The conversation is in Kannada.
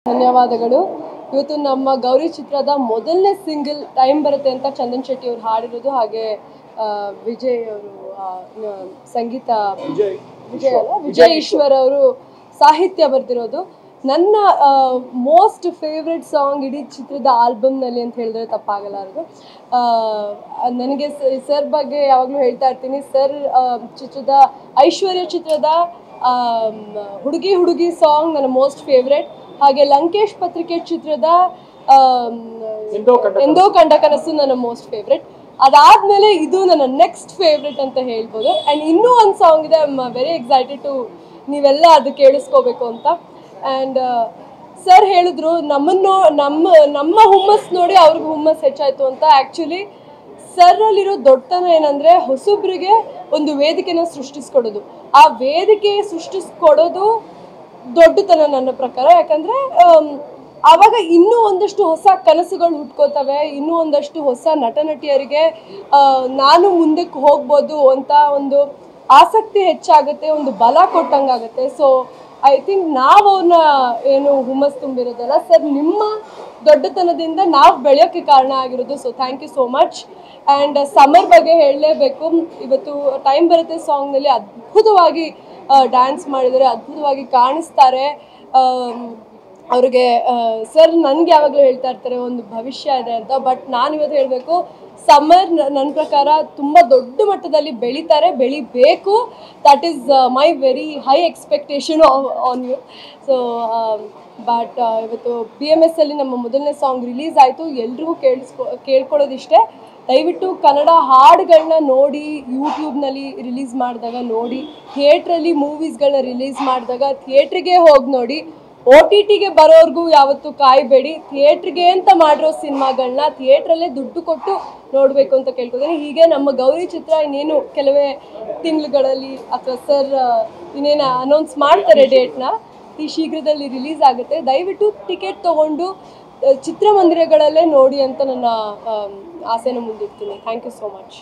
ಧನ್ಯವಾದಗಳು. ಇವತ್ತು ನಮ್ಮ ಗೌರಿ ಚಿತ್ರದ ಮೊದಲನೇ ಸಿಂಗಲ್ ಟೈಮ್ ಬರುತ್ತೆ ಅಂತ ಚಂದನ್ ಶೆಟ್ಟಿ ಅವರು ಹಾಡಿರೋದು. ಹಾಗೆ ವಿಜಯ್ ಅವರು ಸಂಗೀತ ವಿಜಯ್ ಈಶ್ವರ್ ಅವರು ಸಾಹಿತ್ಯ ಬರೆದಿರೋದು. ನನ್ನ ಮೋಸ್ಟ್ ಫೇವ್ರೆಟ್ ಸಾಂಗ್ ಇಡೀ ಚಿತ್ರದ ಆಲ್ಬಮ್ನಲ್ಲಿ ಅಂತ ಹೇಳಿದ್ರೆ ತಪ್ಪಾಗಲಾರದು. ನನಗೆ ಸರ್ ಬಗ್ಗೆ ಯಾವಾಗಲೂ ಹೇಳ್ತಾ ಇರ್ತೀನಿ. ಸರ್ ಚಿತ್ರದ ಐಶ್ವರ್ಯ ಚಿತ್ರದ ಹುಡುಗಿ ಹುಡುಗಿ ಸಾಂಗ್ ನನ್ನ ಮೋಸ್ಟ್ ಫೇವ್ರೆಟ್. ಹಾಗೆ ಲಂಕೇಶ್ ಪತ್ರಿಕೆ ಚಿತ್ರದ ಎಂದೋ ಕಂಡ ಕನಸು ನನ್ನ ಮೋಸ್ಟ್ ಫೇವ್ರೆಟ್. ಅದಾದ್ಮೇಲೆ ಇದು ನನ್ನ ನೆಕ್ಸ್ಟ್ ಫೇವ್ರೆಟ್ ಅಂತ ಹೇಳ್ಬೋದು. ಆ್ಯಂಡ್ ಇನ್ನೂ ಒಂದು ಸಾಂಗ್ ಇದೆ, I am very excited to ನೀವೆಲ್ಲ ಅದು ಕೇಳಿಸ್ಕೋಬೇಕು ಅಂತ. ಆ್ಯಂಡ್ ಸರ್ ಹೇಳಿದ್ರು ನಮ್ಮ ಹುಮ್ಮಸ್ ನೋಡಿ ಅವ್ರಿಗೆ ಹುಮ್ಮಸ್ ಹೆಚ್ಚಾಯಿತು ಅಂತ. ಆ್ಯಕ್ಚುಲಿ ಸರ್ರಲ್ಲಿರೋ ದೊಡ್ಡತನ ಏನಂದರೆ ಹೊಸಬ್ರಿಗೆ ಒಂದು ವೇದಿಕೆನ ಸೃಷ್ಟಿಸ್ಕೊಡೋದು. ಆ ವೇದಿಕೆ ಸೃಷ್ಟಿಸ್ಕೊಡೋದು ದೊಡ್ಡತನ ನನ್ನ ಪ್ರಕಾರ. ಯಾಕಂದರೆ ಆವಾಗ ಇನ್ನೂ ಒಂದಷ್ಟು ಹೊಸ ಕನಸುಗಳು ಹುಟ್ಕೋತವೆ, ಇನ್ನೂ ಒಂದಷ್ಟು ಹೊಸ ನಟ ನಟಿಯರಿಗೆ ನಾನು ಮುಂದಕ್ಕೆ ಹೋಗ್ಬೋದು ಅಂತ ಒಂದು ಆಸಕ್ತಿ ಹೆಚ್ಚಾಗುತ್ತೆ, ಒಂದು ಬಲ ಕೊಟ್ಟಂಗಾಗುತ್ತೆ. ಸೊ ಐ ಥಿಂಕ್ ನಾವು ಅವ್ರನ್ನ ಏನು ಹುಮ್ಮಸ್ ತುಂಬಿರೋದಲ್ಲ, ಸರ್ ನಿಮ್ಮ ದೊಡ್ಡತನದಿಂದ ನಾವು ಬೆಳೆಯೋಕ್ಕೆ ಕಾರಣ ಆಗಿರೋದು. So thank you so much. And summer ಬಗ್ಗೆ ಹೇಳಲೇಬೇಕು. ಇವತ್ತು ಟೈಮ್ ಬರುತ್ತೆ ಸಾಂಗ್ನಲ್ಲಿ ಅದ್ಭುತವಾಗಿ ಡ್ಯಾನ್ಸ್ ಮಾಡಿದರೆ, ಅದ್ಭುತವಾಗಿ ಕಾಣಿಸ್ತಾರೆ. ಅವ್ರಿಗೆ ಸರ್ ನನಗೆ ಯಾವಾಗಲೂ ಹೇಳ್ತಾ ಇರ್ತಾರೆ ಒಂದು ಭವಿಷ್ಯ ಇದೆ ಅಂತ. ಬಟ್ ನಾನು ಇವತ್ತು ಹೇಳಬೇಕು, ಸಮರ್ ನನ್ನ ಪ್ರಕಾರ ತುಂಬ ದೊಡ್ಡ ಮಟ್ಟದಲ್ಲಿ ಬೆಳಿಬೇಕು. That is my very high expectation on you. So but ಇವತ್ತು BMS ಅಲ್ಲಿ ನಮ್ಮ ಮೊದಲನೇ ಸಾಂಗ್ ರಿಲೀಸ್ ಆಯಿತು. ಎಲ್ರಿಗೂ ಕೇಳ್ಕೊಳ್ಳೋದಿಷ್ಟೇ, ದಯವಿಟ್ಟು ಕನ್ನಡ ಹಾಡುಗಳನ್ನ ನೋಡಿ, ಯೂಟ್ಯೂಬ್ನಲ್ಲಿ ರಿಲೀಸ್ ಮಾಡಿದಾಗ ನೋಡಿ, ಥಿಯೇಟ್ರಲ್ಲಿ ಮೂವೀಸ್ಗಳನ್ನ ರಿಲೀಸ್ ಮಾಡಿದಾಗ ಥಿಯೇಟ್ರಿಗೆ ಹೋಗಿ ನೋಡಿ. OTTಗೆ ಬರೋರ್ಗೂ ಯಾವತ್ತೂ ಕಾಯಬೇಡಿ. ಥಿಯೇಟ್ರಿಗೆ ಅಂತ ಮಾಡಿರೋ ಸಿನಿಮಾಗಳನ್ನ ಥಿಯೇಟ್ರಲ್ಲೇ ದುಡ್ಡು ಕೊಟ್ಟು ನೋಡಬೇಕು ಅಂತ ಕೇಳ್ಕೊತೀನಿ. ಹೀಗೆ ನಮ್ಮ ಗೌರಿ ಚಿತ್ರ ಇನ್ನೇನು ಕೆಲವೇ ತಿಂಗಳುಗಳಲ್ಲಿ ಅಥವಾ ಸರ್ ಇನ್ನೇನು ಅನೌನ್ಸ್ ಮಾಡ್ತಾರೆ ಡೇಟ್ನ, ಈ ಶೀಘ್ರದಲ್ಲಿ ರಿಲೀಸ್ ಆಗುತ್ತೆ. ದಯವಿಟ್ಟು ಟಿಕೆಟ್ ತೊಗೊಂಡು ಚಿತ್ರಮಂದಿರಗಳಲ್ಲೇ ನೋಡಿ ಅಂತ ನನ್ನ ಆಸೆನ ಮುಂದಿಡ್ತೀನಿ. Thank you so much.